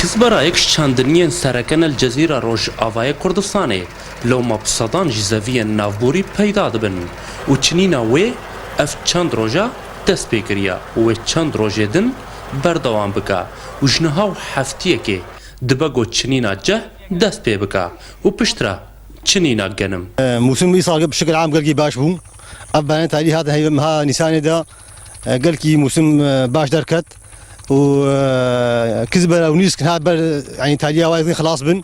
كزبرایك شاندنیان سرکن الجزیره روش آوای کردستانه لو مبصدان جزوی نافبوری پیدا دبن و چنینا وی اف چند روژا دست بگیریا و چند روژه دن بردوام بکا و جنها و هفتیه که دبگو چنینا جه دست بی بکا و پشترا چنینا گنم موسم إيصال بشكل عام قال كي باش بو أبان تالي هذا هي مها نيسان دا قال كي موسم باش دركت و كذبة ونيس كان هذا يعني تالي وايد خلاص بن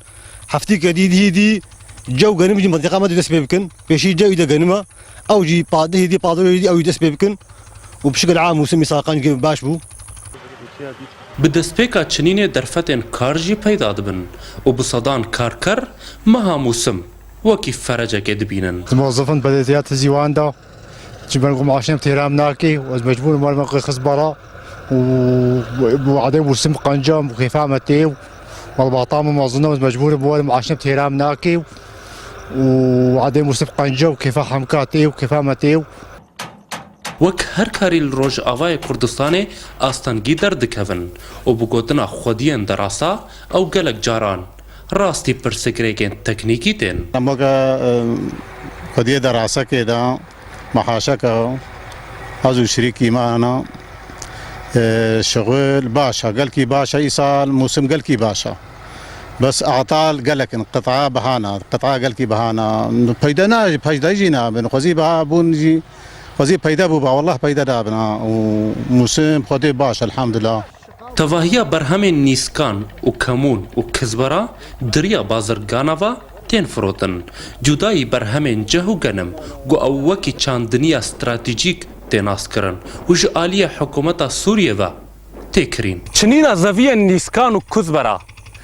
حفتي جديد هيدي جو جنم جي منطقة ما تدرس بيبكن بشي جو إذا جنمه أو جي بعده هيدي بعده هيدي أو يدرس بيبكن وبشكل عام موسم إيصال كان كي باش بو بدستپیکا چنین درفتن کارجی پیدا دبن و بصدان کارکر مها موسم وكي فرجة كدبينن موظفين بلديات الزيوان دا جبنا نقوم عشان تيرام ناكي ومجبور مال مقي خزبرة وعدي موسم قنجم وكيف عمتيو والبطامة موظنا مجبور بوال عشان تيرام ناكي وعدي موسم قنجم وكيف حمكاتيو وكيف عمتيو وەک هەر کاری ڕۆژ ئاوای کوردستانê ئاستەنگی دەردکەون و بگوتنا خودیان دەڕاسا ئەو gelek caran rastî pirsgirêkên teknîkî tên. Moga xwediyê derasekê de mehaşeka ez û şerîkî me hene şixul baş e gelkî baş e îsal mûsim gelkî baş e bes etal gelekin qit'a bihana qit'a gelkî bihana peyda ne peydayî jî nabin xwezî biha bûn jî خذي بيدا بوبا والله بيدا دابنا وموسم خذي باش الحمد لله تواهيا برهمين نيسكان وكمون وكزبرا دريا بازرگاناوا تين فروتن جداي برهمين جهو گنم گو اوكي چاندنيا استراتيجيك تناس کرن وج آلية حكومتا سوريا و تكرين چنينا زويا نيسكان وكزبرا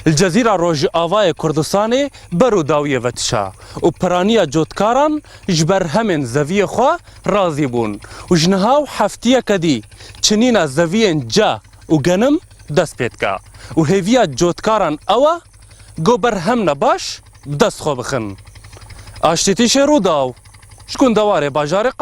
الجزيرة روج آواي كردستاني برو داوية وتشا و پرانيا جوتكاران جبر همين زوية خوا رازي بون و جنهاو حفتية كدي چنينا زوية جا و گنم دست بيتكا و هيويا جوتكاران اوا گو بر هم نباش دست خو بخن اشتيتي شرو داو شكون دواري باجاري